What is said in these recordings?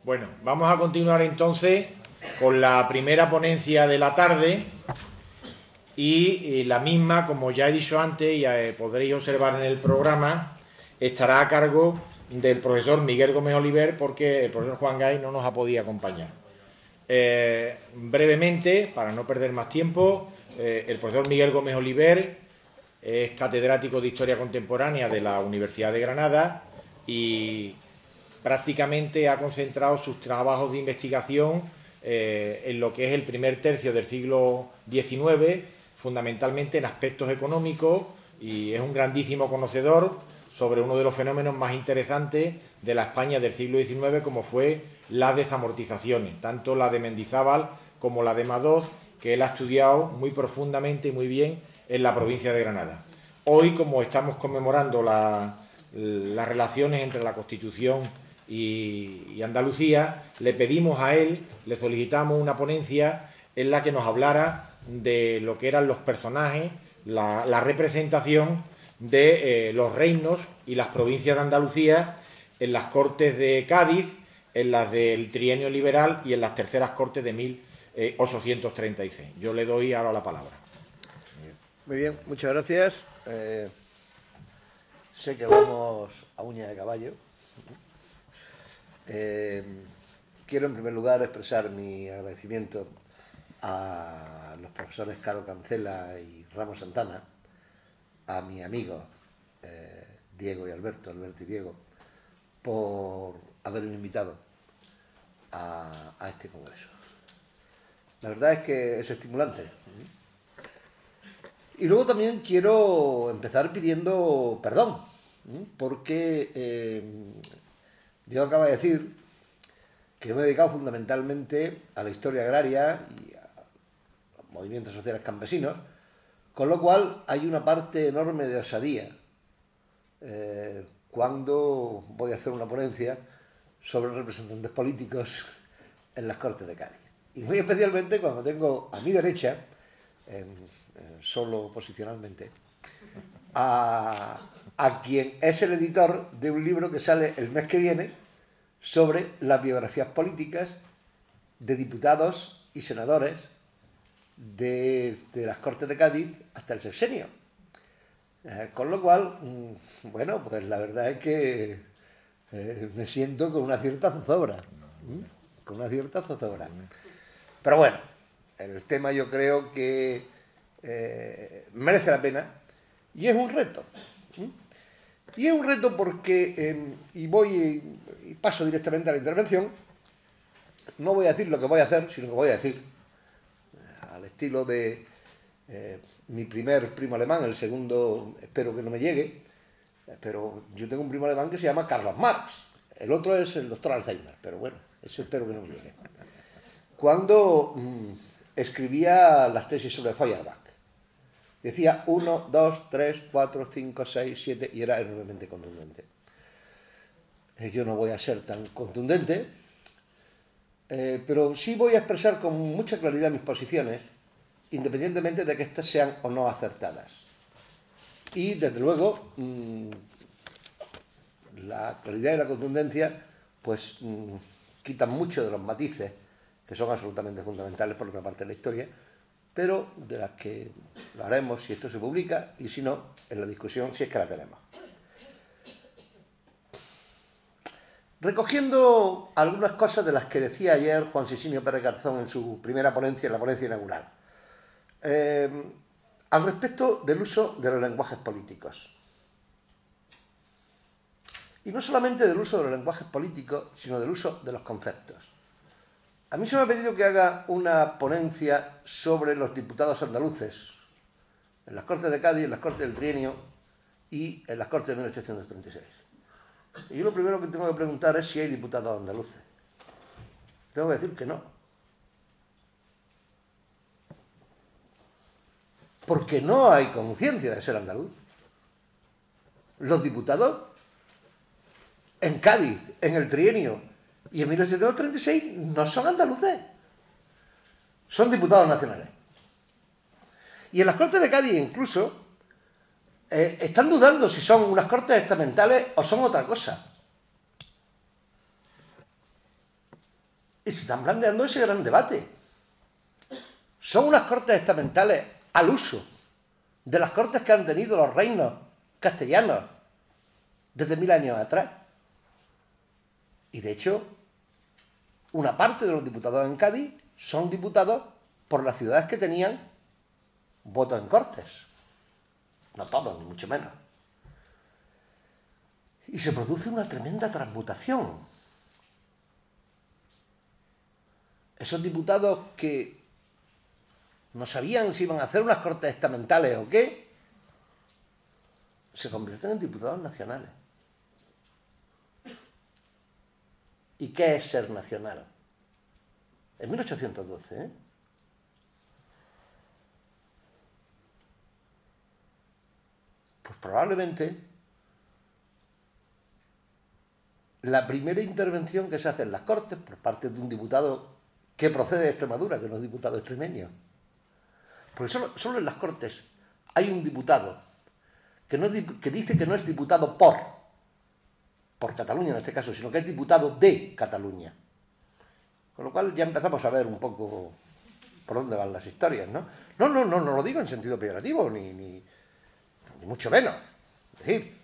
Bueno, vamos a continuar entonces con la primera ponencia de la tarde y la misma, como ya he dicho antes y podréis observar en el programa, estará a cargo del profesor Miguel Gómez Oliver porque el profesor Juan Gay no nos ha podido acompañar. Brevemente, para no perder más tiempo, el profesor Miguel Gómez Oliver es catedrático de Historia Contemporánea de la Universidad de Granada y prácticamente ha concentrado sus trabajos de investigación en lo que es el primer tercio del siglo XIX, fundamentalmente en aspectos económicos, y es un grandísimo conocedor sobre uno de los fenómenos más interesantes de la España del siglo XIX, como fue las desamortizaciones, tanto la de Mendizábal como la de Madoz, que él ha estudiado muy profundamente y muy bien en la provincia de Granada. Hoy, como estamos conmemorando las relaciones entre la Constitución y Andalucía, le pedimos a él, le solicitamos una ponencia en la que nos hablara de lo que eran los personajes, la representación de los reinos y las provincias de Andalucía en las Cortes de Cádiz, en las del Trienio Liberal y en las terceras Cortes de 1836. Yo le doy ahora la palabra. Muy bien, muchas gracias. Sé que vamos a uña de caballo. Quiero en primer lugar expresar mi agradecimiento a los profesores Caro Cancela y Ramos Santana, a mis amigos Diego y Alberto y Diego, por haberme invitado a este congreso. La verdad es que es estimulante. Y luego también quiero empezar pidiendo perdón, porque Diego acaba de decir que me he dedicado fundamentalmente a la historia agraria y a los movimientos sociales campesinos, con lo cual hay una parte enorme de osadía cuando voy a hacer una ponencia sobre representantes políticos en las Cortes de Cádiz. Y muy especialmente cuando tengo a mi derecha, solo posicionalmente, a quien es el editor de un libro que sale el mes que viene sobre las biografías políticas de diputados y senadores de las Cortes de Cádiz hasta el sexenio. Con lo cual, bueno, pues la verdad es que me siento con una cierta zozobra. Con una cierta zozobra. Pero bueno, el tema yo creo que merece la pena y es un reto. Y es un reto porque, y paso directamente a la intervención, no voy a decir lo que voy a hacer, sino que voy a decir, al estilo de mi primer primo alemán, el segundo espero que no me llegue, pero yo tengo un primo alemán que se llama Carlos Marx, el otro es el doctor Alzheimer, pero bueno, ese espero que no me llegue. Cuando escribía las tesis sobre Feuerbach, decía 1, 2, 3, 4, 5, 6, 7 y era enormemente contundente. Yo no voy a ser tan contundente, pero sí voy a expresar con mucha claridad mis posiciones, independientemente de que éstas sean o no acertadas. Y, desde luego, la claridad y la contundencia pues quitan mucho de los matices que son absolutamente fundamentales por otra parte de la historia, pero de las que lo haremos si esto se publica y si no, en la discusión si es que la tenemos. Recogiendo algunas cosas de las que decía ayer Juan Sisinio Pérez Garzón en su primera ponencia, en la ponencia inaugural, al respecto del uso de los lenguajes políticos. Y no solamente del uso de los lenguajes políticos, sino del uso de los conceptos. A mí se me ha pedido que haga una ponencia sobre los diputados andaluces en las Cortes de Cádiz, en las Cortes del Trienio y en las Cortes de 1836. Y yo lo primero que tengo que preguntar es si hay diputados andaluces. Tengo que decir que no. Porque no hay conciencia de ser andaluz. Los diputados en Cádiz, en el Trienio y en 1836 no son andaluces, son diputados nacionales. Y en las Cortes de Cádiz incluso están dudando si son unas Cortes estamentales o son otra cosa. Y se están planteando ese gran debate. ¿Son unas cortes estamentales al uso de las cortes que han tenido los reinos castellanos desde 1000 años atrás? Y de hecho, una parte de los diputados en Cádiz son diputados por las ciudades que tenían votos en cortes. No todos, ni mucho menos. Y se produce una tremenda transmutación. Esos diputados que no sabían si iban a hacer unas cortes estamentales o qué, se convierten en diputados nacionales. ¿Y qué es ser nacional? En 1812, ¿eh? Pues probablemente la primera intervención que se hace en las Cortes por parte de un diputado que procede de Extremadura, que no es diputado extremeño. Porque solo en las Cortes hay un diputado que dice que no es diputado por Cataluña en este caso, sino que es diputado de Cataluña. Con lo cual ya empezamos a ver un poco por dónde van las historias, ¿no? No lo digo en sentido peyorativo, ni mucho menos. Es decir,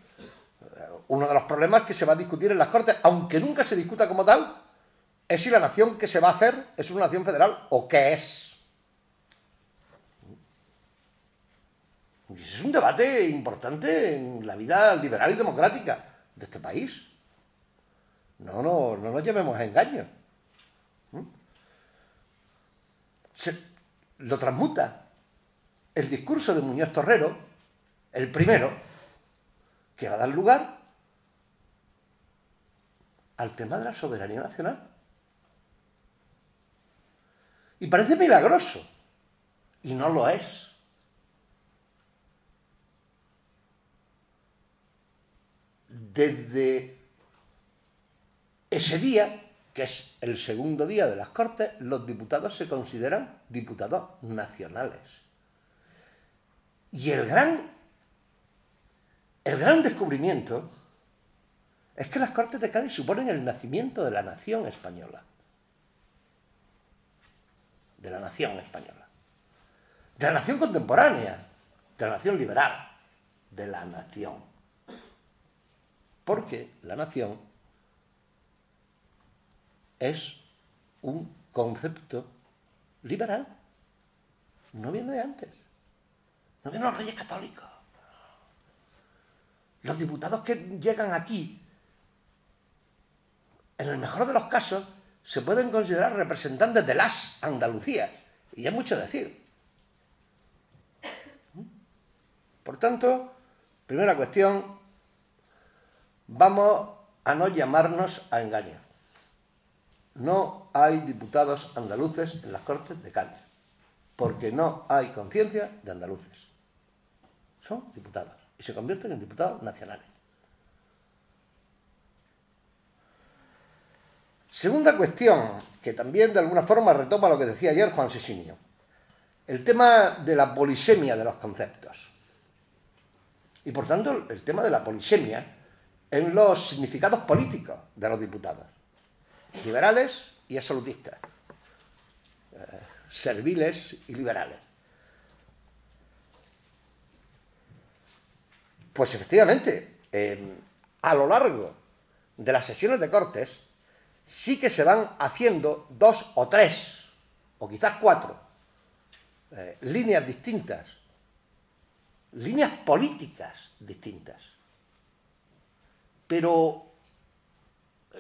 uno de los problemas que se va a discutir en las Cortes, aunque nunca se discuta como tal, es si la nación que se va a hacer es una nación federal o qué es. Y ese es un debate importante en la vida liberal y democrática de este país. No nos llevemos a engaño. Lo transmuta el discurso de Muñoz Torrero, el primero, que va a dar lugar al tema de la soberanía nacional. Y parece milagroso, y no lo es. Desde ese día, que es el segundo día de las Cortes, los diputados se consideran diputados nacionales. Y el gran descubrimiento es que las Cortes de Cádiz suponen el nacimiento de la nación española. De la nación española. De la nación contemporánea. De la nación liberal. De la nación. Porque la nación es un concepto liberal. No viene de antes. No vienen los reyes católicos. Los diputados que llegan aquí, en el mejor de los casos, se pueden considerar representantes de las Andalucías. Y es mucho decir. Por tanto, primera cuestión, vamos a no llamarnos a engaño. No hay diputados andaluces en las Cortes de Cádiz, porque no hay conciencia de andaluces. Son diputados y se convierten en diputados nacionales. Segunda cuestión, que también de alguna forma retoma lo que decía ayer Juan Sesinio. El tema de la polisemia de los conceptos. Y por tanto, el tema de la polisemia en los significados políticos de los diputados. Liberales y absolutistas. Serviles y liberales. Pues efectivamente, a lo largo de las sesiones de Cortes, sí que se van haciendo 2 o 3, o quizás 4, líneas distintas, líneas políticas distintas. Pero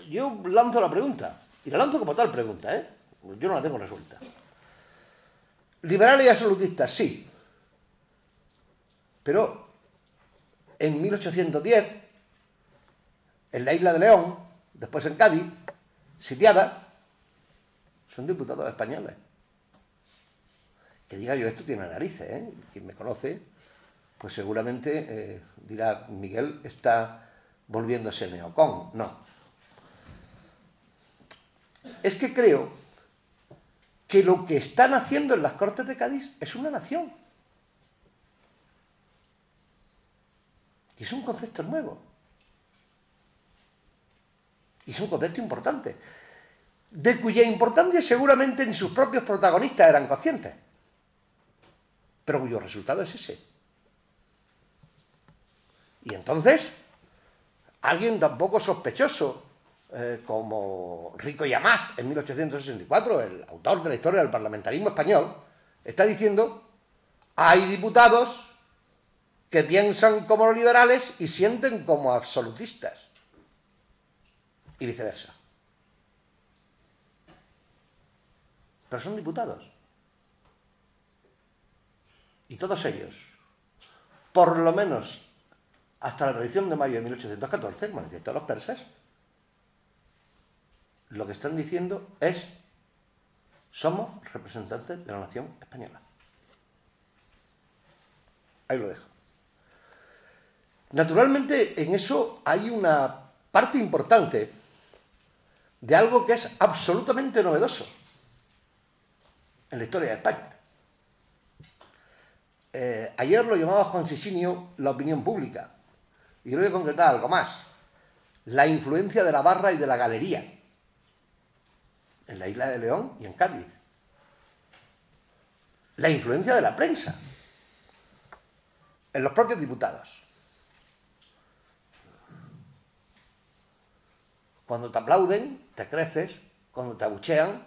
yo lanzo la pregunta, y la lanzo como tal pregunta, yo no la tengo resuelta. Liberales y absolutistas, sí. Pero en 1810, en la isla de León, después en Cádiz, sitiada, son diputados españoles. Que diga yo, esto tiene narices, Quien me conoce, pues seguramente dirá, Miguel está volviéndose neocon. No. Es que creo que lo que están haciendo en las Cortes de Cádiz es una nación. Y es un concepto nuevo. Y es un concepto importante. de cuya importancia seguramente ni sus propios protagonistas eran conscientes, pero cuyo resultado es ese. Y entonces, alguien tan poco sospechoso como Rico y Amat en 1864, el autor de la historia del parlamentarismo español, está diciendo: hay diputados que piensan como los liberales y sienten como absolutistas, y viceversa. Pero son diputados. Y todos ellos, por lo menos hasta la revolución de mayo de 1814, el manifiesto de los persas, lo que están diciendo es: somos representantes de la nación española. Ahí lo dejo. Naturalmente, en eso hay una parte importante de algo que es absolutamente novedoso en la historia de España. Ayer lo llamaba Juan Sichinio la opinión pública, y yo voy a concretar algo más: la influencia de la barra y de la galería en la isla de León y en Cádiz, la influencia de la prensa en los propios diputados. Cuando te aplauden, te creces; cuando te abuchean,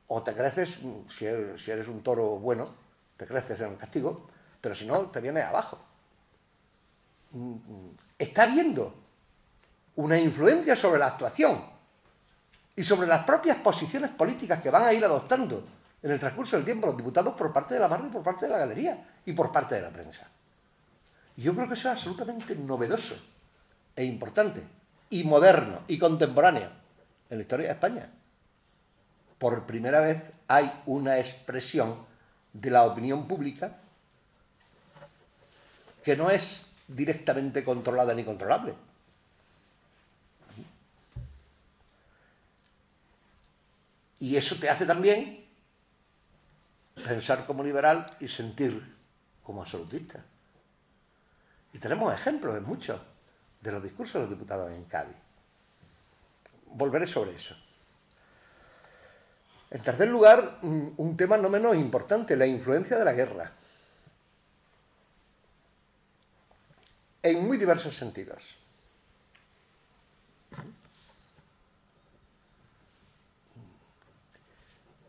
o te creces, si eres un toro bueno, te creces en el castigo, pero si no, te vienes abajo. Está habiendo una influencia sobre la actuación y sobre las propias posiciones políticas que van a ir adoptando en el transcurso del tiempo los diputados por parte de la barra y por parte de la galería y por parte de la prensa. Y yo creo que eso es absolutamente novedoso e importante, y moderno y contemporáneo en la historia de España. Por primera vez hay una expresión de la opinión pública que no es directamente controlada ni controlable. Y eso te hace también pensar como liberal y sentir como absolutista. Y tenemos ejemplos en muchos de los discursos de los diputados en Cádiz. Volveré sobre eso. En tercer lugar, un tema no menos importante: la influencia de la guerra, en muy diversos sentidos.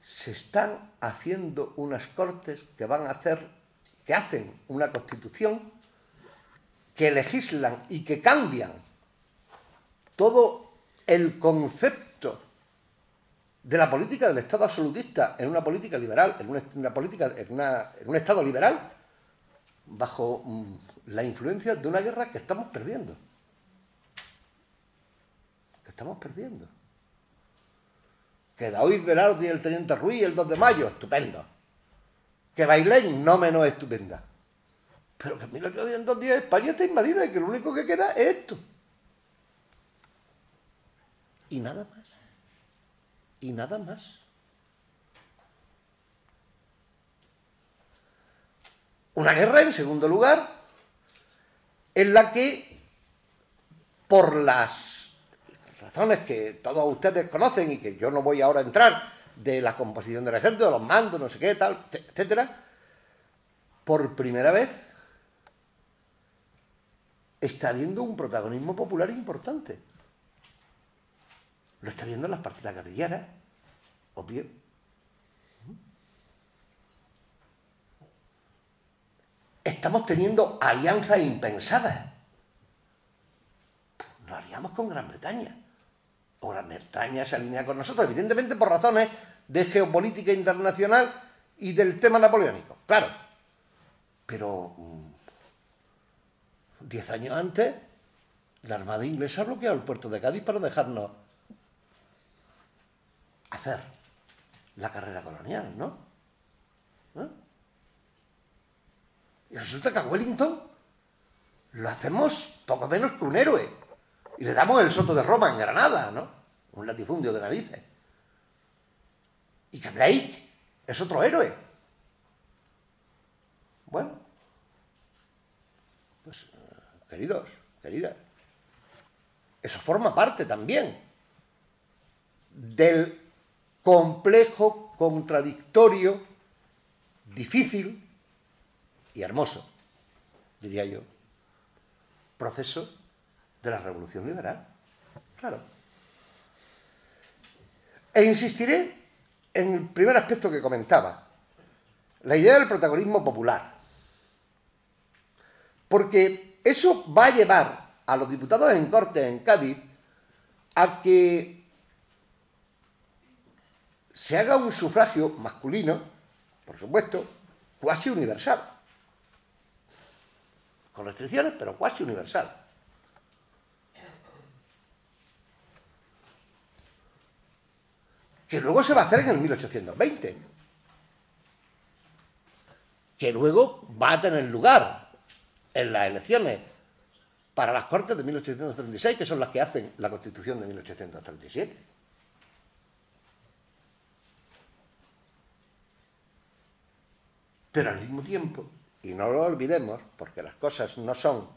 Se están haciendo unas cortes que hacen una constitución, que legislan y que cambian todo el concepto de la política del Estado absolutista en una política liberal, en un Estado liberal, bajo la influencia de una guerra que estamos perdiendo. Que Daoíz Velarde y el teniente Ruiz el 2 de mayo, estupendo. Que Bailén, no menos estupenda. Pero que en 1810 España está invadida y que lo único que queda es esto. Y nada más. Y nada más. Una guerra, en segundo lugar, en la que, por las razones que todos ustedes conocen y que yo no voy ahora a entrar, de la composición del ejército, de los mandos, no sé qué, tal, etcétera, por primera vez está habiendo un protagonismo popular importante. Lo está viendo en las partidas guerrilleras, obvio. Estamos teniendo alianzas impensadas. Nos aliamos con Gran Bretaña. O Gran Bretaña se alinea con nosotros, evidentemente por razones de geopolítica internacional y del tema napoleónico, claro. Pero 10 años antes, la Armada inglesa ha bloqueado el puerto de Cádiz para dejarnos hacer la carrera colonial, ¿no? Y resulta que a Wellington lo hacemos poco menos que un héroe. Y le damos el Soto de Roma en Granada, ¿no? Un latifundio de narices. Y que Blake es otro héroe. Bueno, pues, queridos, queridas, eso forma parte también del complejo, contradictorio, difícil y hermoso, diría yo, proceso de la Revolución Liberal. Claro. E insistiré en el primer aspecto que comentaba, la idea del protagonismo popular. Porque eso va a llevar a los diputados en Cortes en Cádiz a que se haga un sufragio masculino, por supuesto, cuasi universal. Con restricciones, pero cuasi universal. Que luego se va a hacer en el 1820. Que luego va a tener lugar en las elecciones para las Cortes de 1836, que son las que hacen la Constitución de 1837. Pero al mismo tiempo, y no lo olvidemos, porque las cosas no son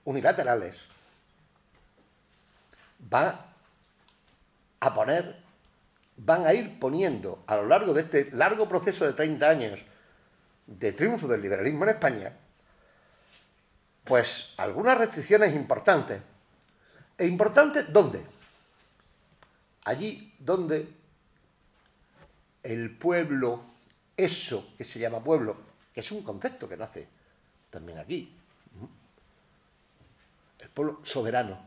unilaterales, van a ir poniendo a lo largo de este largo proceso de 30 años de triunfo del liberalismo en España, pues algunas restricciones importantes. ¿E importantes dónde? Allí donde el pueblo, eso que se llama pueblo, que es un concepto que nace también aquí, el pueblo soberano,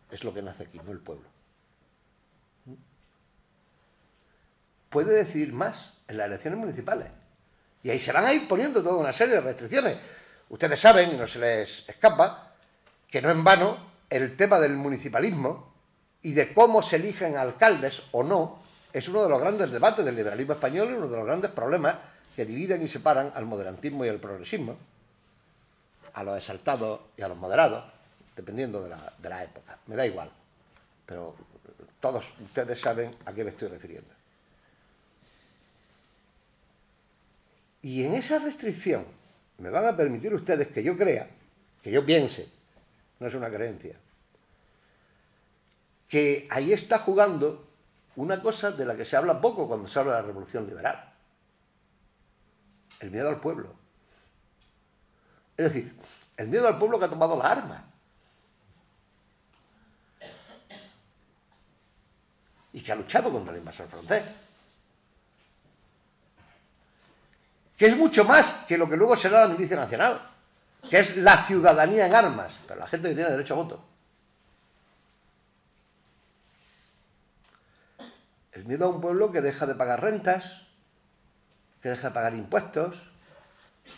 es lo que nace aquí, no el pueblo. Puede decidir más en las elecciones municipales. Y ahí se van a ir poniendo toda una serie de restricciones. Ustedes saben, y no se les escapa, que no en vano el tema del municipalismo y de cómo se eligen alcaldes o no es uno de los grandes debates del liberalismo español y uno de los grandes problemas que dividen y separan al moderantismo y al progresismo, a los exaltados y a los moderados, dependiendo de la época. Me da igual, pero todos ustedes saben a qué me estoy refiriendo. Y en esa restricción me van a permitir ustedes que yo crea, que yo piense, no es una creencia, que ahí está jugando una cosa de la que se habla poco cuando se habla de la Revolución Liberal. El miedo al pueblo. Es decir, el miedo al pueblo que ha tomado las armas. Y que ha luchado contra el invasor francés. Que es mucho más que lo que luego será la milicia nacional, que es la ciudadanía en armas, pero la gente que tiene derecho a voto. El miedo a un pueblo que deja de pagar rentas, que deja de pagar impuestos,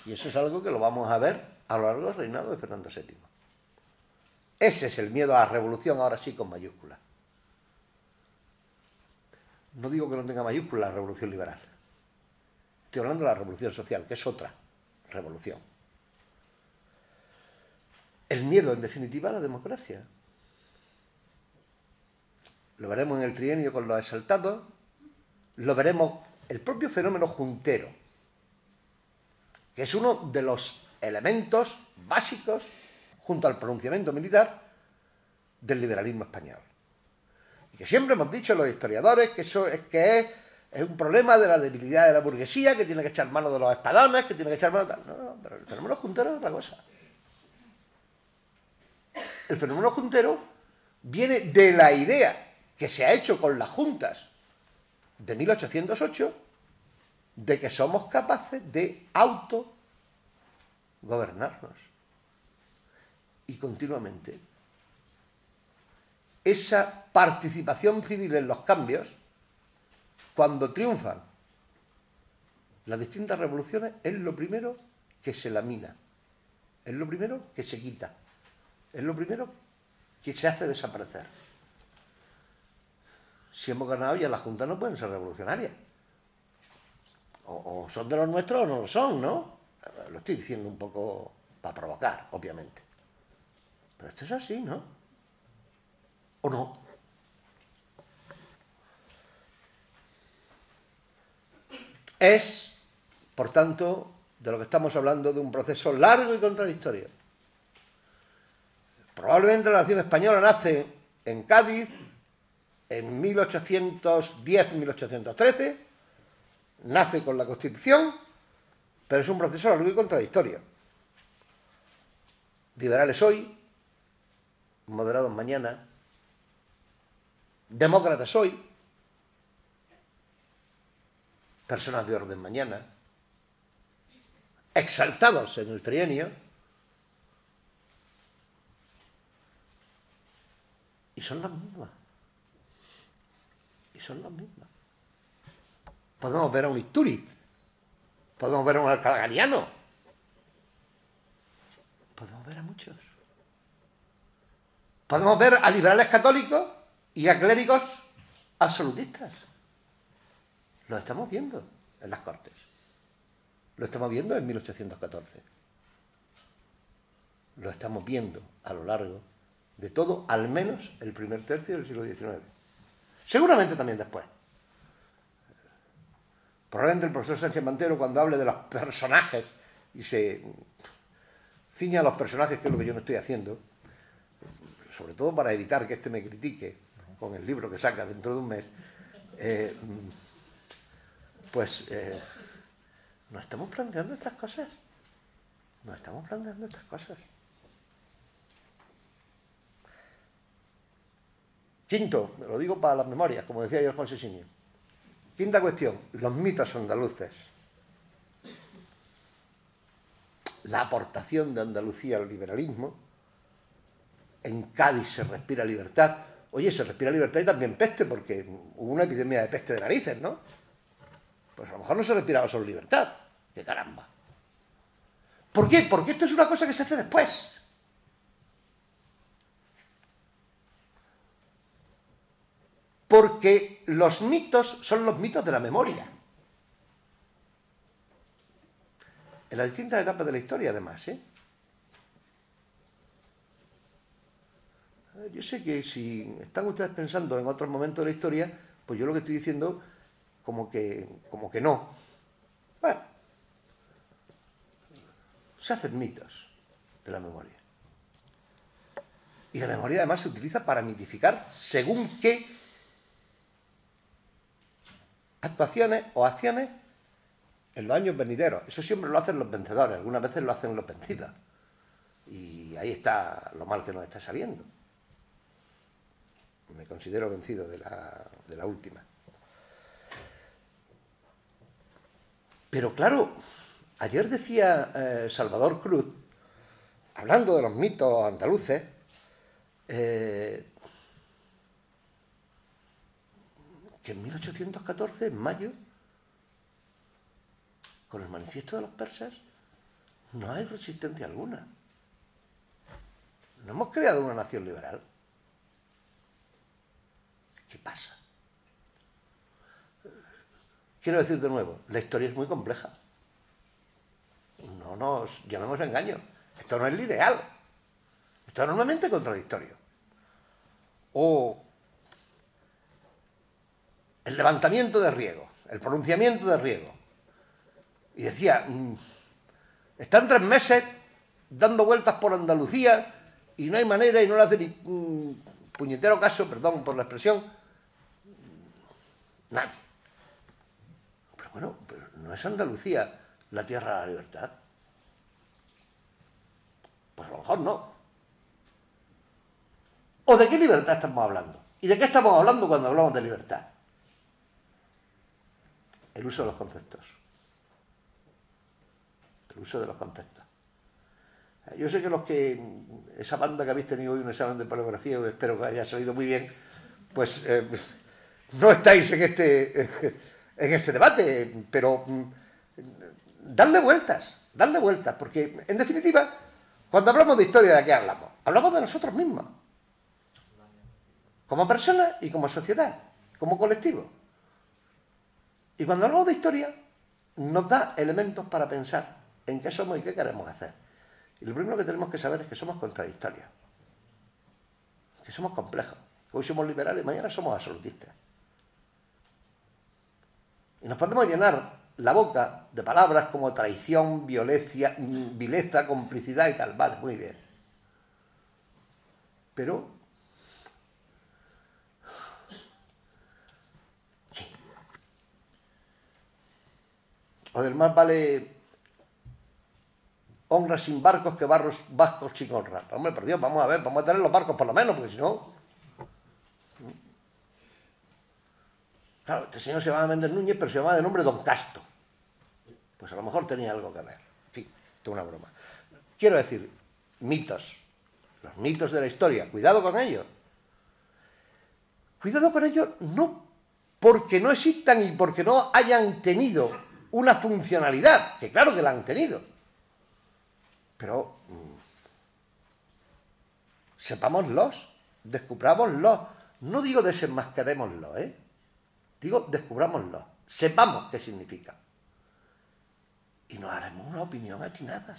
y eso es algo que lo vamos a ver a lo largo del reinado de Fernando VII. Ese es el miedo a la revolución, ahora sí con mayúsculas. No digo que no tenga mayúsculas la revolución liberal. Estoy hablando de la revolución social, que es otra revolución. El miedo, en definitiva, a la democracia. Lo veremos en el trienio con los exaltados, lo veremos el propio fenómeno juntero, que es uno de los elementos básicos, junto al pronunciamiento militar, del liberalismo español. Y que siempre hemos dicho los historiadores que eso es un problema de la debilidad de la burguesía, que tiene que echar mano de los espadones, que tiene que echar mano de tal. No, pero el fenómeno juntero es otra cosa. El fenómeno juntero viene de la idea que se ha hecho con las juntas de 1808 de que somos capaces de autogobernarnos. Y continuamente esa participación civil en los cambios, cuando triunfan las distintas revoluciones, es lo primero que se lamina, es lo primero que se quita, es lo primero que se hace desaparecer. Si hemos ganado, ya las juntas no pueden ser revolucionarias. O son de los nuestros o no lo son, ¿no? Lo estoy diciendo un poco para provocar, obviamente. Pero esto es así, ¿no? ¿O no? Es, por tanto, de lo que estamos hablando, de un proceso largo y contradictorio. Probablemente la nación española nace en Cádiz, en 1810-1813, nace con la Constitución, pero es un proceso largo y contradictorio. Liberales hoy, moderados mañana, demócratas hoy, personas de orden mañana, exaltados en el trienio, y son las mismas. Y son las mismas. Podemos ver a un Istúriz, podemos ver a un Alcalagariano, podemos ver a muchos. Podemos ver a liberales católicos y a clérigos absolutistas. Lo estamos viendo en las Cortes. Lo estamos viendo en 1814. Lo estamos viendo a lo largo de todo, al menos el primer tercio del siglo XIX. Seguramente también después. Probablemente el profesor Sánchez Mantero, cuando hable de los personajes y se ciña a los personajes, que es lo que yo no estoy haciendo, sobre todo para evitar que me critique con el libro que saca dentro de un mes, nos estamos planteando estas cosas. Nos estamos planteando estas cosas. Quinto, lo digo para las memorias, como decía yo Alfonso Siño. Quinta cuestión, los mitos andaluces. La aportación de Andalucía al liberalismo. En Cádiz se respira libertad. Oye, se respira libertad y también peste, porque hubo una epidemia de peste de narices, ¿no? Pues a lo mejor no se respiraba solo libertad. ¡Qué caramba! ¿Por qué? Porque esto es una cosa que se hace después. Porque los mitos son los mitos de la memoria. En las distintas etapas de la historia, además, ¿eh? Yo sé que si están ustedes pensando en otros momentos de la historia, pues yo lo que estoy diciendo como que no. Bueno, se hacen mitos de la memoria. Y la memoria además se utiliza para mitificar según qué actuaciones o acciones en los años venideros. Eso siempre lo hacen los vencedores, algunas veces lo hacen los vencidos. Y ahí está lo mal que nos está saliendo. Me considero vencido de la última. Pero claro, ayer decía Salvador Cruz, hablando de los mitos andaluces, que en 1814, en mayo, con el manifiesto de los persas, no hay resistencia alguna. No hemos creado una nación liberal. ¿Qué pasa? Quiero decir de nuevo, la historia es muy compleja. No nos llamemos a engaño. Esto no es lineal. Esto es normalmente contradictorio. O el levantamiento de Riego, el pronunciamiento de Riego. Y decía, están 3 meses dando vueltas por Andalucía y no hay manera y no le hace ni puñetero caso, perdón por la expresión, nadie. Pero bueno, pero ¿no es Andalucía la tierra de la libertad? Pues a lo mejor no. ¿O de qué libertad estamos hablando? ¿Y de qué estamos hablando cuando hablamos de libertad? El uso de los conceptos. El uso de los conceptos. Yo sé que esa banda que habéis tenido hoy un examen de paleografía, espero que haya salido muy bien, pues no estáis en este debate, pero darle vueltas, porque en definitiva, cuando hablamos de historia, ¿de qué hablamos? Hablamos de nosotros mismos, como personas y como sociedad, como colectivo. Y cuando hablamos de historia, nos da elementos para pensar en qué somos y qué queremos hacer. Y lo primero que tenemos que saber es que somos contradictorios, que somos complejos. Hoy somos liberales y mañana somos absolutistas. Y nos podemos llenar la boca de palabras como traición, violencia, vileza, complicidad y tal. Vale, muy bien. Pero O del más vale honra sin barcos que vascos sin honra. Pero, hombre, por Dios, vamos a ver, vamos a tener los barcos por lo menos, porque si no... Claro, este señor se llama Méndez Núñez, pero se llama de nombre Don Casto. Pues a lo mejor tenía algo que ver. En fin, esto es una broma. Quiero decir, mitos. Los mitos de la historia. Cuidado con ellos. Cuidado con ellos no porque no existan y porque no hayan tenido una funcionalidad, que claro que la han tenido. Pero sepámoslos, descubrámoslos. No digo desenmascarémoslos, digo descubrámoslos. Sepamos qué significa. Y nos haremos una opinión atinada.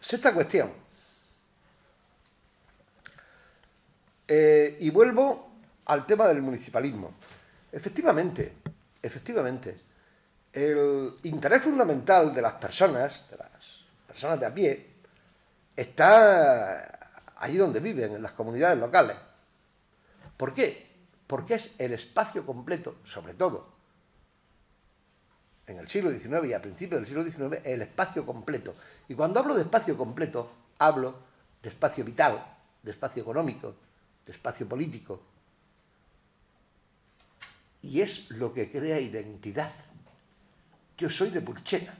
Sexta cuestión. Y vuelvo al tema del municipalismo. Efectivamente, el interés fundamental de las personas de a pie, está allí donde viven, en las comunidades locales. ¿Por qué? Porque es el espacio completo, sobre todo en el siglo XIX y a principios del siglo XIX, el espacio completo. Y cuando hablo de espacio completo, hablo de espacio vital, de espacio económico, de espacio político. Y es lo que crea identidad. Yo soy de Purchena.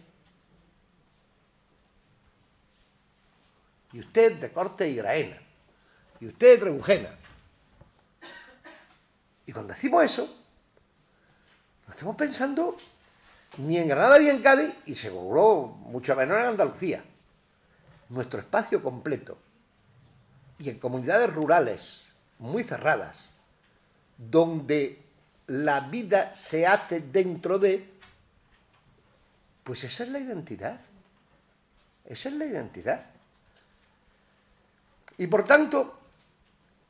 Y usted de Corte y Graena. Y usted de Trebujena. Y cuando decimos eso, no estamos pensando ni en Granada ni en Cádiz, y seguro mucho menos en Andalucía. Nuestro espacio completo. Y en comunidades rurales muy cerradas, donde la vida se hace dentro de, pues esa es la identidad. Esa es la identidad. Y por tanto,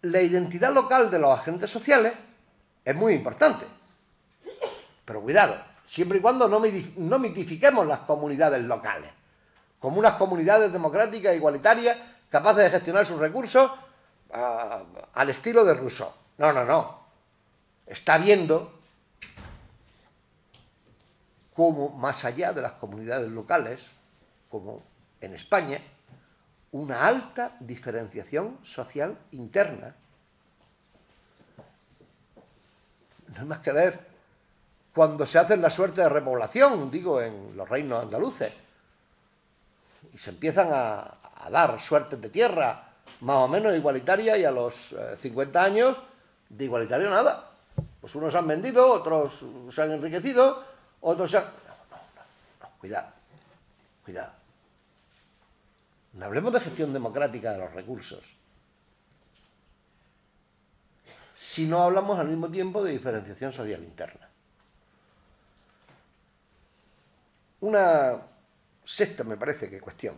la identidad local de los agentes sociales es muy importante. Pero cuidado, siempre y cuando no mitifiquemos las comunidades locales como unas comunidades democráticas, igualitarias, capaces de gestionar sus recursos al estilo de Rousseau. No. Está viendo cómo, más allá de las comunidades locales, como en España, una alta diferenciación social interna. No hay más que ver cuando se hace la suerte de repoblación, digo, en los reinos andaluces, y se empiezan a dar suertes de tierra más o menos igualitarias, y a los 50 años de igualitario nada. Pues unos han vendido, otros se han enriquecido, otros se han... No, cuidado. No hablemos de gestión democrática de los recursos, si no hablamos al mismo tiempo de diferenciación social interna. Una sexta, me parece, que cuestión.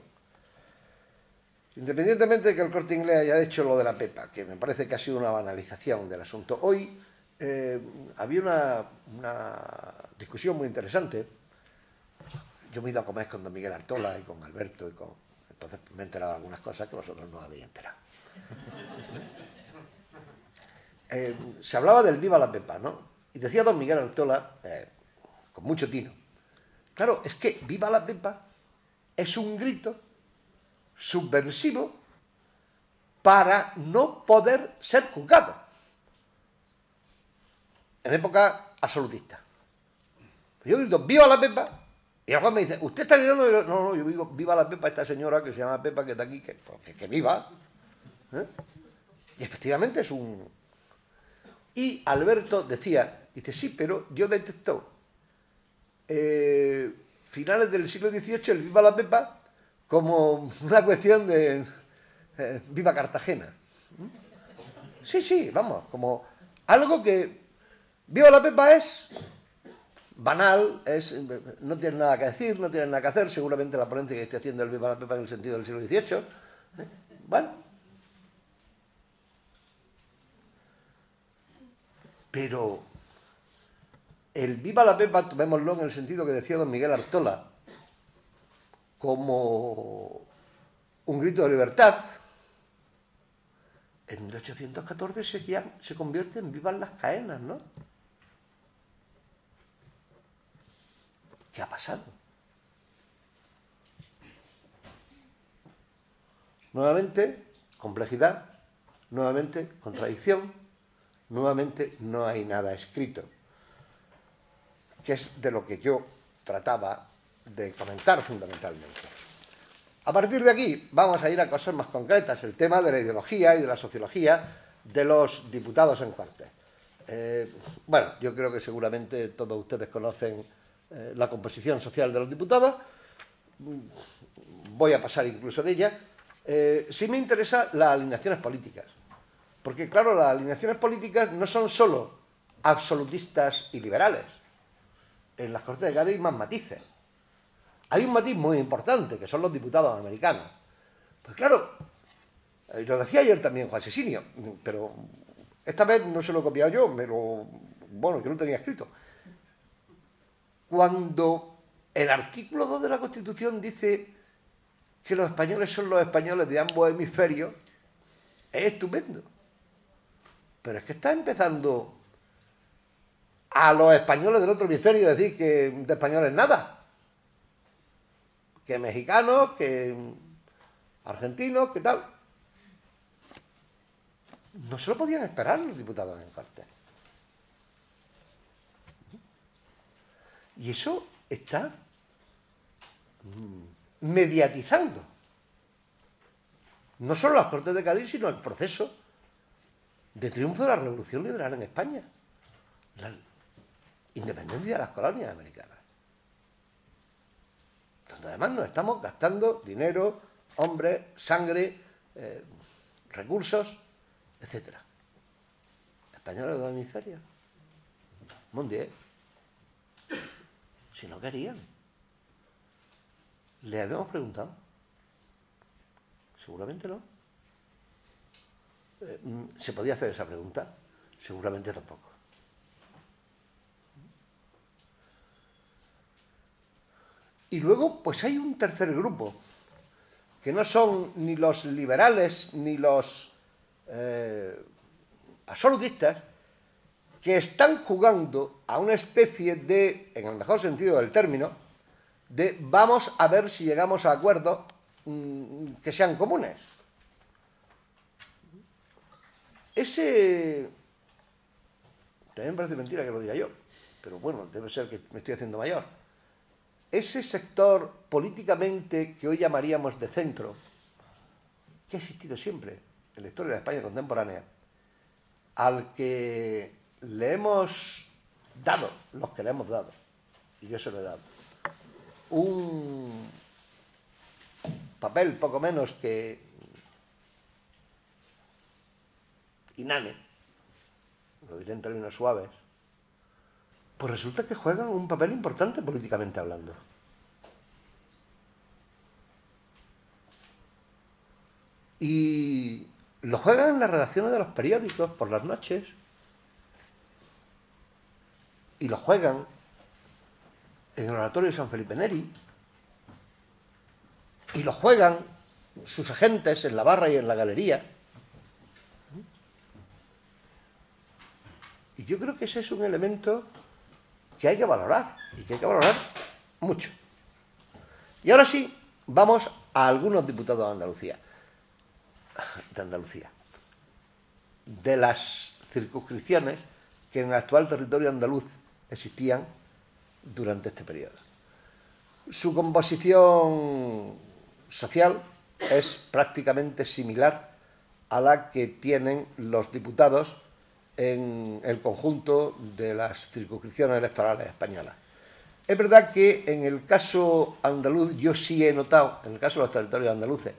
Independientemente de que el Corte Inglés haya hecho lo de la Pepa, que me parece que ha sido una banalización del asunto, hoy había una discusión muy interesante. Yo me he ido a comer con don Miguel Artola y con Alberto, entonces me he enterado de algunas cosas que vosotros no habéis enterado. Se hablaba del Viva la Pepa, ¿no? Y decía don Miguel Artola, con mucho tino, claro, es que Viva la Pepa es un grito subversivo para no poder ser juzgado en época absolutista. Yo grito ¡Viva la Pepa! Y el juez me dice, ¿usted está gritando? Y yo, no, yo digo ¡Viva la Pepa! Esta señora que se llama Pepa, que está aquí, que viva. Y efectivamente es un... Y Alberto decía, dice, sí, pero yo detecto finales del siglo XVIII el Viva la Pepa como una cuestión de Viva Cartagena. Sí, vamos, como algo que Viva la Pepa es banal, no tiene nada que decir, no tiene nada que hacer, seguramente la ponencia que esté haciendo el Viva la Pepa en el sentido del siglo XVIII. Bueno. Pero el Viva la Pepa, tomémoslo en el sentido que decía don Miguel Artola, como un grito de libertad, en 1814 se convierte en Vivan las Caenas, ¿no? ¿Qué ha pasado? Nuevamente, complejidad, nuevamente, contradicción, nuevamente, no hay nada escrito, que es de lo que yo trataba de comentar fundamentalmente. A partir de aquí vamos a ir a cosas más concretas, el tema de la ideología y de la sociología de los diputados en Cortes. Bueno, yo creo que seguramente todos ustedes conocen la composición social de los diputados, voy a pasar incluso de ella. Sí me interesan las alineaciones políticas, porque claro, las alineaciones políticas no son solo absolutistas y liberales. En las Cortes de Cádiz hay más matices. Hay un matiz muy importante, que son los diputados americanos. Pues claro, lo decía ayer también Juan Sesinio, pero esta vez no se lo he copiado yo, bueno, yo lo tenía escrito. Cuando el artículo 2 de la Constitución dice que los españoles son los españoles de ambos hemisferios, es estupendo. Pero es que está empezando a los españoles del otro hemisferio decir que de españoles nada. Que mexicanos, que argentinos, que tal. No se lo podían esperar los diputados en Cortes. Y eso está mediatizando no solo las Cortes de Cádiz, sino el proceso de triunfo de la Revolución Liberal en España, la independencia de las colonias americanas, donde además nos estamos gastando dinero, hombres, sangre, recursos, etc. Españoles de dos hemisferios. Mundial. Si no querían. ¿Le habíamos preguntado? Seguramente no. ¿Se podía hacer esa pregunta? Seguramente tampoco. Y luego, pues hay un tercer grupo, que no son ni los liberales ni los absolutistas, que están jugando a una especie de, en el mejor sentido del término, de vamos a ver si llegamos a acuerdos que sean comunes. Ese... También me parece mentira que lo diga yo, pero bueno, debe ser que me estoy haciendo mayor. Ese sector políticamente que hoy llamaríamos de centro, que ha existido siempre en la historia de España contemporánea, al que le hemos dado, los que le hemos dado, y yo se lo he dado, un papel poco menos que inane, lo diré en términos suaves, pues resulta que juegan un papel importante políticamente hablando. Y lo juegan en las redacciones de los periódicos por las noches. Y lo juegan en el oratorio de San Felipe Neri. Y lo juegan sus agentes en la barra y en la galería. Y yo creo que ese es un elemento que hay que valorar, y que hay que valorar mucho. Y ahora sí, vamos a algunos diputados de Andalucía. De las circunscripciones que en el actual territorio andaluz existían durante este periodo. Su composición social es prácticamente similar a la que tienen los diputados en el conjunto de las circunscripciones electorales españolas. Es verdad que en el caso andaluz yo sí he notado, en el caso de los territorios andaluces,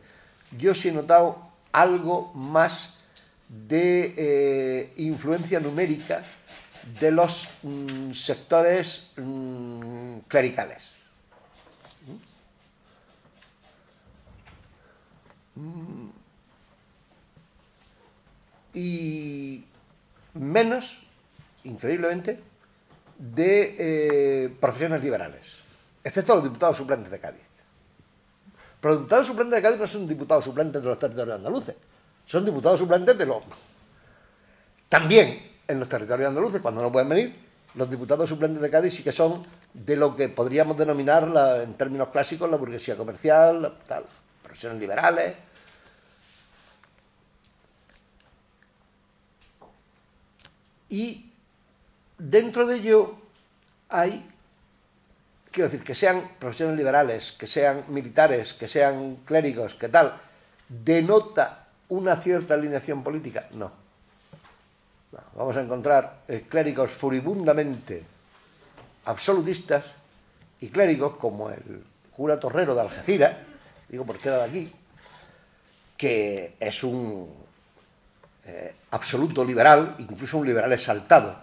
yo sí he notado algo más de influencia numérica de los sectores clericales. Y menos, increíblemente, de profesiones liberales, excepto los diputados suplentes de Cádiz. Pero los diputados suplentes de Cádiz no son diputados suplentes de los territorios andaluces, son diputados suplentes de los... También en los territorios andaluces, cuando no pueden venir, Los diputados suplentes de Cádiz sí que son de lo que podríamos denominar, en términos clásicos, la burguesía comercial, tal, profesiones liberales. Y dentro de ello hay, quiero decir, que sean profesiones liberales, que sean militares, que sean clérigos, que tal, ¿denota una cierta alineación política? No. No, vamos a encontrar clérigos furibundamente absolutistas y clérigos como el cura Torrero de Algeciras, digo porque era de aquí, que es un absoluto liberal, incluso un liberal exaltado.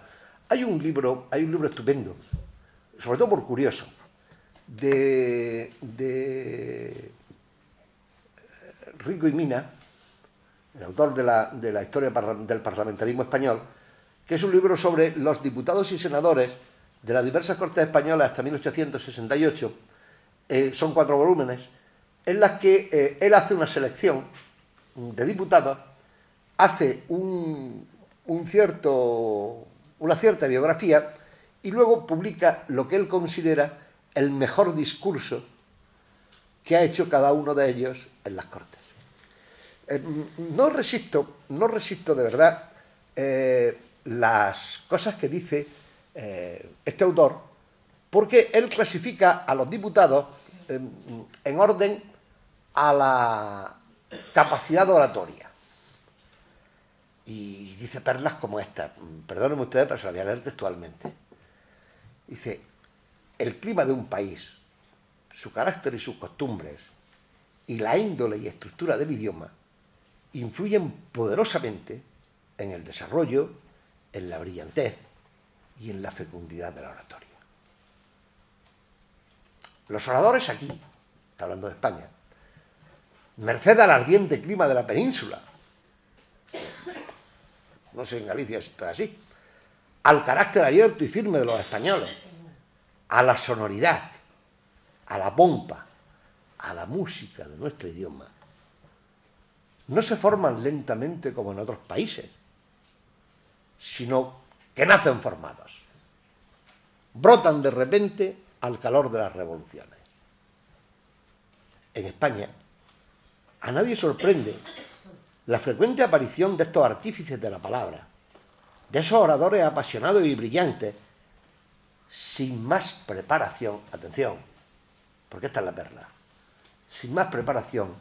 Hay un libro estupendo, sobre todo por curioso, de Rico y Mina, el autor de la historia del parlamentarismo español, que es un libro sobre los diputados y senadores de las diversas Cortes españolas hasta 1868. Son 4 volúmenes, en las que él hace una selección de diputados, hace una cierta biografía y luego publica lo que él considera el mejor discurso que ha hecho cada uno de ellos en las Cortes. No resisto de verdad las cosas que dice este autor, porque él clasifica a los diputados en orden a la capacidad oratoria. Y dice perlas como esta, perdónenme ustedes, pero se la voy a leer textualmente. Dice: el clima de un país, su carácter y sus costumbres, y la índole y estructura del idioma, influyen poderosamente en el desarrollo, en la brillantez y en la fecundidad de la oratoria. Los oradores aquí, está hablando de España, merced al ardiente clima de la península, no sé en Galicia si está así, al carácter abierto y firme de los españoles, a la sonoridad, a la pompa, a la música de nuestro idioma, no se forman lentamente como en otros países, sino que nacen formados, brotan de repente al calor de las revoluciones. En España, a nadie sorprende la frecuente aparición de estos artífices de la palabra, de esos oradores apasionados y brillantes, sin más preparación, atención, porque esta es la perla, sin más preparación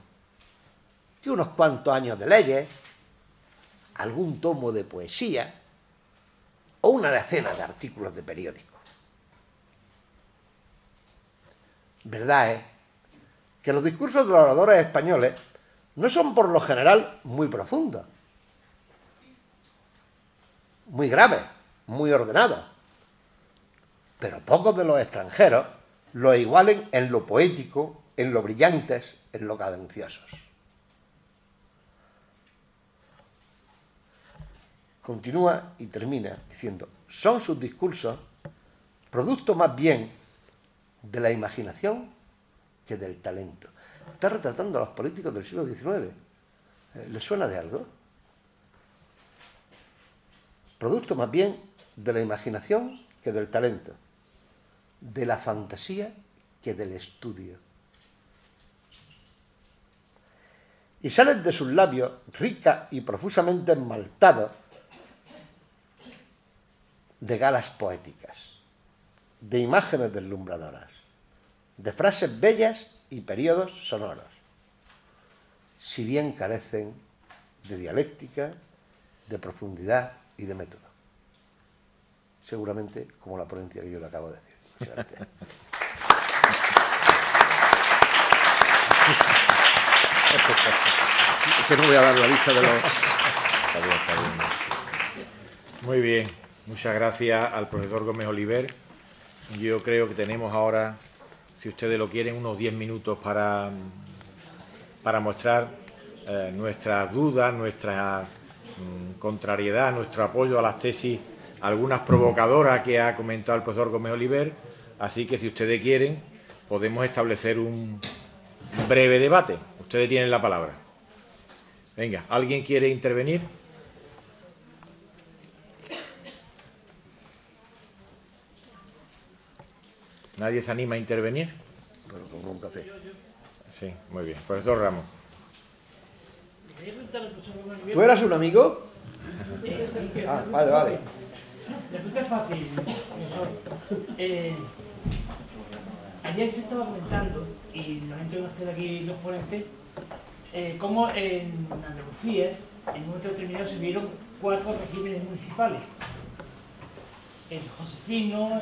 que unos cuantos años de leyes, algún tomo de poesía o una decena de artículos de periódico. Verdad es que los discursos de los oradores españoles no son por lo general muy profundos, muy graves, muy ordenados, pero pocos de los extranjeros lo igualen en lo poético, en lo brillantes, en lo cadenciosos. Continúa y termina diciendo: son sus discursos producto más bien de la imaginación que del talento. Está retratando a los políticos del siglo XIX. ¿Les suena de algo? Producto más bien de la imaginación que del talento, de la fantasía que del estudio. Y salen de sus labios, rica y profusamente esmaltados, de galas poéticas, de imágenes deslumbradoras, de frases bellas y periodos sonoros, si bien carecen de dialéctica, de profundidad y de método. Seguramente como la ponencia que yo le acabo de decir. Muchas gracias. Que no voy a dar la lista de los... Está bien. Muy bien, muchas gracias al profesor Gómez Oliver. Yo creo que tenemos ahora, si ustedes lo quieren, unos 10 minutos para mostrar nuestras dudas, nuestra contrariedad, nuestro apoyo a las tesis, algunas provocadoras que ha comentado el profesor Gómez Oliver. Así que si ustedes quieren, podemos establecer un breve debate. Ustedes tienen la palabra. Venga, ¿alguien quiere intervenir? ¿Nadie se anima a intervenir? Pero con un café. Sí, muy bien. Profesor Ramos. ¿Tú eras un amigo? Ah, vale, vale. La pregunta es fácil, profesor. Ayer se estaba comentando, y lamento que no estén aquí los ponentes, cómo en Andalucía, en un momento determinado, se vieron 4 regímenes municipales. El josefino,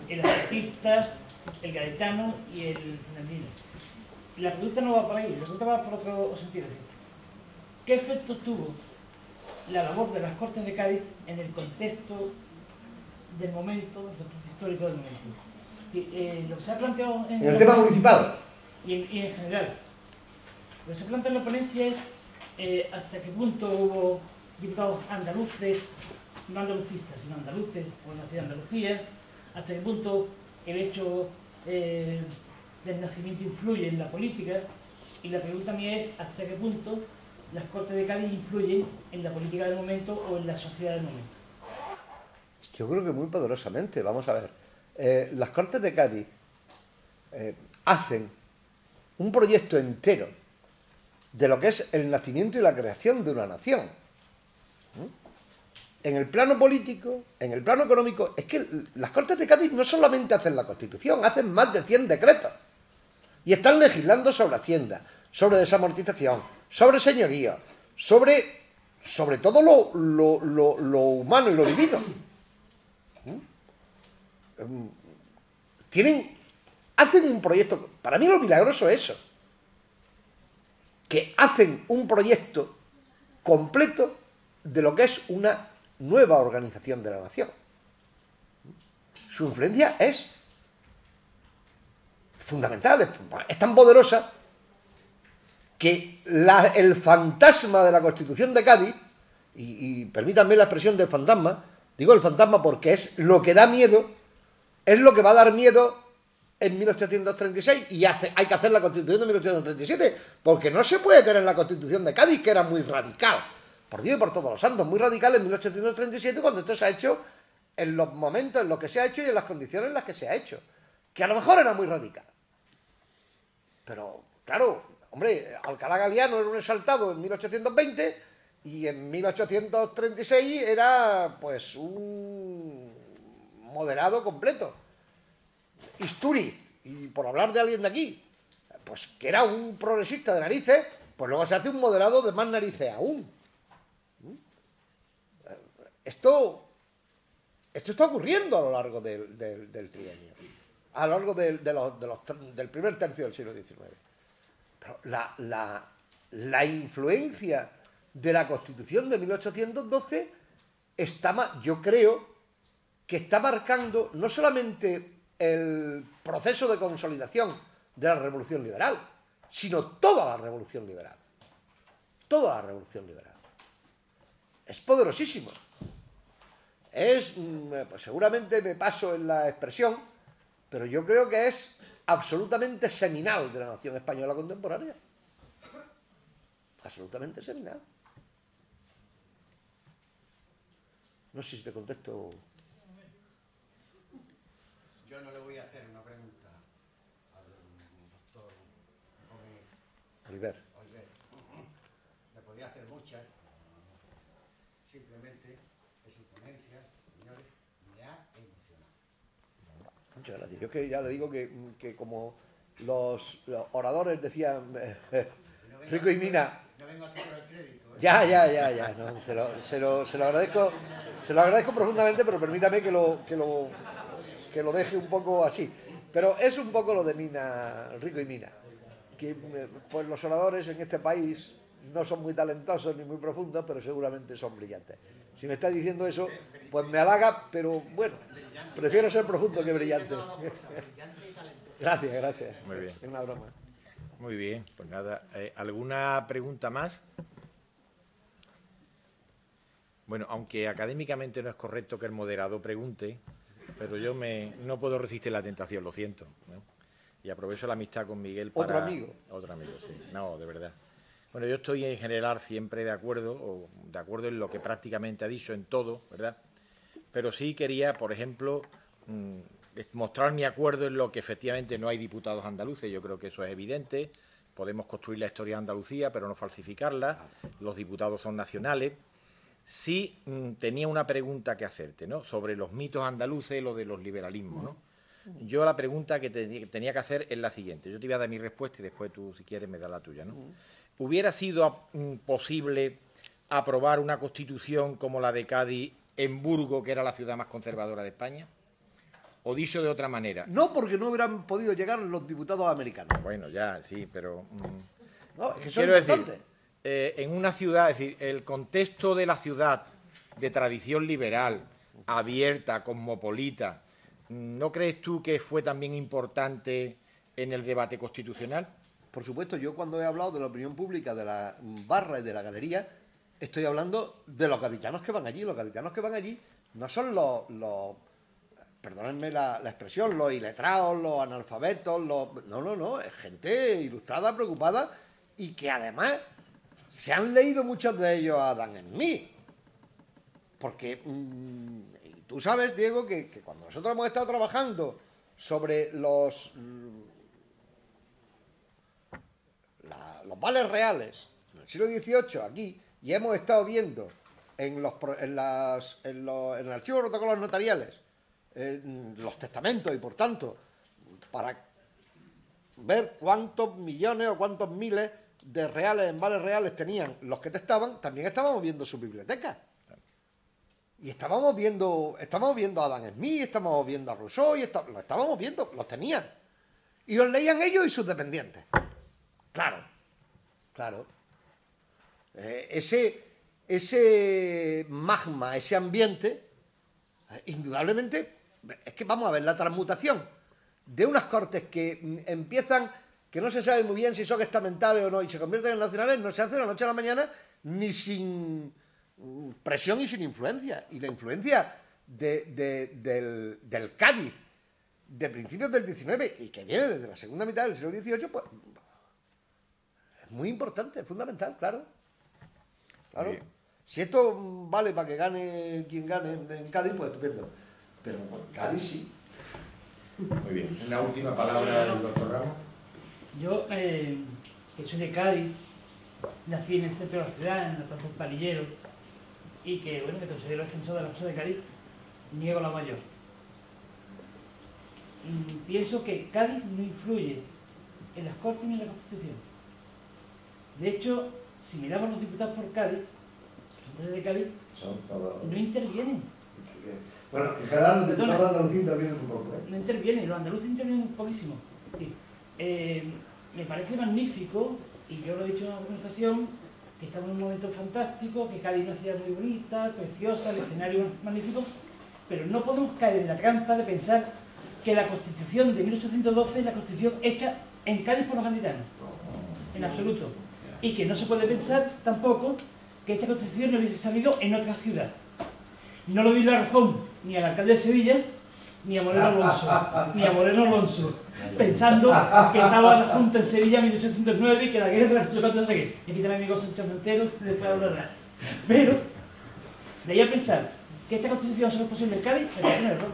el artista, el gaetano y el fernandino. La pregunta no va por ahí, la pregunta va por otro sentido. ¿Qué efecto tuvo la labor de las Cortes de Cádiz en el contexto del momento, el contexto histórico del momento? Lo que se ha planteado En el tema municipal. y en general, lo que se plantea en la ponencia es hasta qué punto hubo diputados andaluces, no andalucistas, sino andaluces, por la ciudad de Andalucía, hasta qué punto el hecho del nacimiento influye en la política, y la pregunta mía es hasta qué punto las Cortes de Cádiz influyen en la política del momento o en la sociedad del momento. Yo creo que muy poderosamente. Vamos a ver. Las Cortes de Cádiz hacen un proyecto entero de lo que es el nacimiento y la creación de una nación. En el plano político, en el plano económico, es que las Cortes de Cádiz no solamente hacen la Constitución, hacen más de 100 decretos. Y están legislando sobre Hacienda, sobre desamortización, sobre señorío, sobre todo lo humano y lo divino. Hacen un proyecto, para mí lo milagroso es eso, que hacen un proyecto completo de lo que es una nueva organización de la nación. Su influencia es fundamental, es tan poderosa que el fantasma de la Constitución de Cádiz, y permítanme la expresión del fantasma, digo el fantasma porque es lo que da miedo, es lo que va a dar miedo en 1836, y hay que hacer la Constitución de 1837, porque no se puede tener la Constitución de Cádiz, que era muy radical, por Dios y por todos los santos, muy radical en 1837, cuando esto se ha hecho en los momentos en los que se ha hecho y en las condiciones en las que se ha hecho, que a lo mejor era muy radical. Pero, claro, hombre, Alcalá Galiano era un exaltado en 1820 y en 1836 era, pues, un moderado completo. Istúriz, y por hablar de alguien de aquí, pues que era un progresista de narices, pues luego se hace un moderado de más narices aún. Esto está ocurriendo a lo largo del trienio, a lo largo del primer tercio del siglo XIX. Pero la influencia de la Constitución de 1812 yo creo que está marcando no solamente el proceso de consolidación de la Revolución Liberal, sino toda la Revolución Liberal. Toda la Revolución Liberal. Es poderosísimo. Pues seguramente me paso en la expresión, pero yo creo que es absolutamente seminal de la nación española contemporánea. Absolutamente seminal. No sé si te contesto. Yo no le voy a hacer una pregunta al doctor Oliver. Le podría hacer muchas. Simplemente es su ponencia, señores, me ha emocionado. Muchas gracias. Yo es que ya le digo que como los oradores decían Rico y Mina. No vengo a hacer el crédito. Ya. No, se lo agradezco profundamente, pero permítame que lo deje un poco así. Pero es un poco lo de Mina, Rico y Mina. Que pues los oradores en este país no son muy talentosos ni muy profundos, pero seguramente son brillantes. Si me está diciendo eso, pues me halaga, pero bueno, prefiero ser profundo que brillante. Gracias. Muy bien. Es una broma. Muy bien, pues nada. ¿Alguna pregunta más? Bueno, aunque académicamente no es correcto que el moderado pregunte, pero yo no puedo resistir la tentación, lo siento, ¿no? Y aprovecho la amistad con Miguel para... ¿Otro amigo? Otro amigo, sí. No, de verdad. Bueno, yo estoy en general siempre de acuerdo en lo que prácticamente ha dicho en todo, ¿verdad? Pero sí quería, por ejemplo, mostrar mi acuerdo en lo que efectivamente no hay diputados andaluces, yo creo que eso es evidente. Podemos construir la historia de Andalucía, pero no falsificarla. Los diputados son nacionales. Sí tenía una pregunta que hacerte, ¿no?, sobre los mitos andaluces y lo de los liberalismos, ¿no? Yo la pregunta que tenía que hacer es la siguiente. Yo te voy a dar mi respuesta y después tú, si quieres, me das la tuya, ¿no? ¿Hubiera sido posible aprobar una constitución como la de Cádiz en Burgos, que era la ciudad más conservadora de España? O dicho de otra manera. No, porque no hubieran podido llegar los diputados americanos. Bueno, ya, sí, pero... No, es que son quiero decir, importantes. en una ciudad, es decir, el contexto de la ciudad de tradición liberal, abierta, cosmopolita, ¿no crees tú que fue también importante en el debate constitucional? Por supuesto, yo cuando he hablado de la opinión pública, de la barra y de la galería, estoy hablando de los gaditanos que van allí. Los gaditanos que van allí no son los perdónenme la expresión, los iletrados, los analfabetos, no, es gente ilustrada, preocupada, y que además se han leído muchos de ellos a Adam Smith. Porque tú sabes, Diego, que cuando nosotros hemos estado trabajando sobre los vales reales en el siglo XVIII aquí, y hemos estado viendo en el archivo de protocolos notariales los testamentos, y por tanto para ver cuántos millones o cuántos miles de reales en vales reales tenían los que testaban, también estábamos viendo su biblioteca. Y estábamos viendo a Adam Smith, estábamos viendo a Rousseau, y lo estábamos viendo, los tenían. Y los leían ellos y sus dependientes. Claro. Ese magma, ese ambiente, indudablemente, es que vamos a ver la transmutación de unas cortes que empiezan, que no se sabe muy bien si son estamentales o no, y se convierten en nacionales, no se hace de la noche a la mañana, ni sin presión y sin influencia. Y la influencia del Cádiz de principios del XIX y que viene desde la segunda mitad del siglo XVIII, pues es muy importante, es fundamental, claro. Si esto vale para que gane quien gane en Cádiz, pues estupendo. Pero en Cádiz sí. Muy bien. Una última palabra del doctor Ramos. Yo, que soy de Cádiz, nací en el centro de la ciudad, en el Plaza del Palillero, y que, bueno, me considero defensor de la cosa de Cádiz, niego la mayor. Pienso que Cádiz no influye en las Cortes ni en la Constitución. De hecho, si miramos los diputados por Cádiz, los de Cádiz, no intervienen. Bueno, en general los diputados andaluces intervienen un poco. No intervienen, los andaluces intervienen un poquísimo. Sí. Me parece magnífico, y yo lo he dicho en alguna ocasión, que estamos en un momento fantástico, que Cádiz es una ciudad muy bonita, preciosa, el escenario es magnífico, pero no podemos caer en la trampa de pensar que la Constitución de 1812 es la Constitución hecha en Cádiz por los gaditanos, en absoluto. Y que no se puede pensar tampoco que esta Constitución no hubiese salido en otra ciudad. No lo di la razón ni al alcalde de Sevilla, ni a Moreno Alonso, pensando que estaba la Junta en Sevilla en 1809 y que la guerra, no sé qué. Y aquí también mi amigo Sánchez Montero, después hablará. Pero, de ahí a pensar que esta Constitución solo es posible en Cádiz, me parece un error.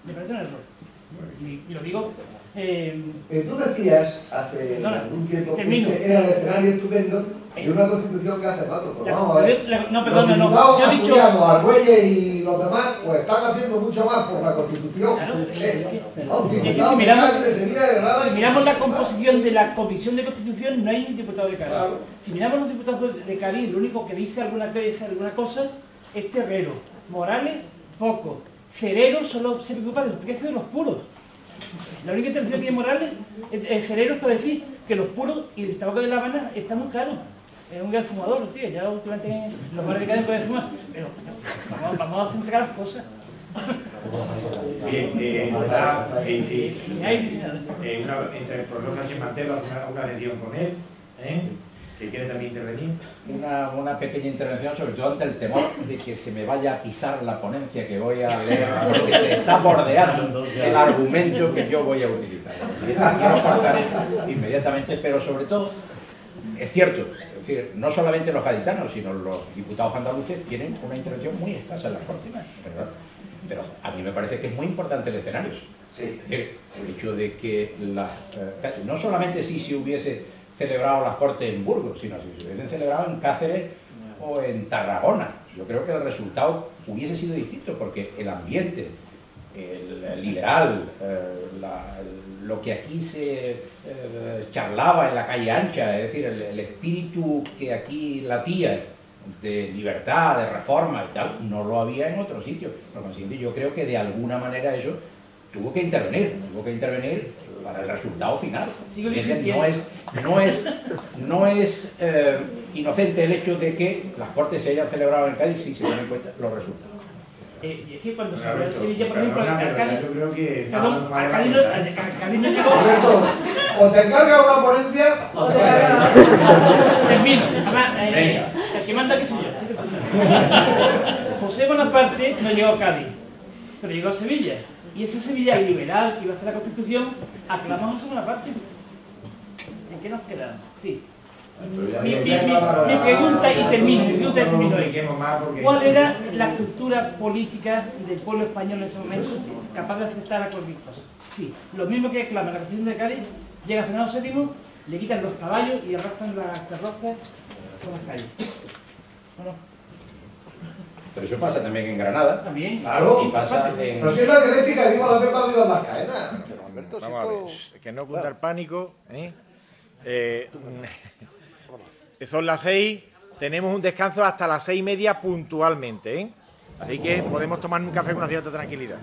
Me parece un error. Y lo digo... Tú decías hace algún tiempo que era el escenario estupendo de una Constitución que hace falta. Pues vamos a ver. No, perdona, los no. Yo he dicho... Argüelles y los demás, pues están haciendo mucho más por la Constitución. Claro, si miramos la composición de la Comisión de Constitución, no hay un diputado de Cádiz. Claro. Si miramos los diputados de Cádiz, lo único que dice alguna cosa es Terrero. Morales, poco. Cerero solo se preocupa del precio de los puros. La única intervención que tiene Morales es Cerero para decir que los puros y el tabaco de La Habana está muy caro. Es un gran fumador, tío. Ya últimamente los bares de Cádiz pueden fumar. Pero vamos a centrar las cosas. Bien, entre el profesor Sánchez Mantelo, una adhesión con él, que quiere también intervenir. Una pequeña intervención, sobre todo ante el temor de que se me vaya a pisar la ponencia que voy a leer, porque se está bordeando el argumento que yo voy a utilizar. Quiero cortar inmediatamente, pero sobre todo, es cierto, es decir, no solamente los gaditanos, sino los diputados andaluces tienen una intervención muy escasa en las Cortes, ¿verdad? Pero a mí me parece que es muy importante el escenario. Sí. Es decir, el hecho de que no solamente si se hubiese celebrado las Cortes en Burgos, sino si se hubiesen celebrado en Cáceres o en Tarragona. Yo creo que el resultado hubiese sido distinto, porque el ambiente, el liberal, lo que aquí se charlaba en la calle ancha, es decir, el espíritu que aquí latía de libertad, de reforma y tal, no lo había en otro sitio. Por consiguiente, yo creo que de alguna manera eso tuvo que intervenir para el resultado final. No es inocente el hecho de que las Cortes se hayan celebrado en Cádiz si se tienen en cuenta los resultados. Y es que cuando se ve en Sevilla, por ejemplo, Cádiz, yo creo que Cádiz no llegó. Alberto, o te encargas una ponencia o te callas. Termino. Además, el que manda que soy yo. José Bonaparte no llegó a Cádiz, pero llegó a Sevilla. Y ese Sevilla liberal que iba a hacer la Constitución aclamó a José Bonaparte. ¿En qué nos quedamos? Sí. Mi pregunta y termino ahí. ¿Cuál era la cultura política del pueblo español en ese momento capaz de aceptar a cualquier cosa? Sí, lo mismo que clama la Constitución de Cádiz, llega Fernando VII, le quitan los caballos y arrastran las carrozas por las calles. Bueno, Pero eso pasa también en Granada. también. Claro. Y pasa en... Pero si es la dialéctica, digo, ¿dónde pago iban las cadenas? Pero Alberto, Vamos a ver, que no ocultar pánico. Son las 6, tenemos un descanso hasta las 6:30 puntualmente, Así que podemos tomar un café con una cierta tranquilidad.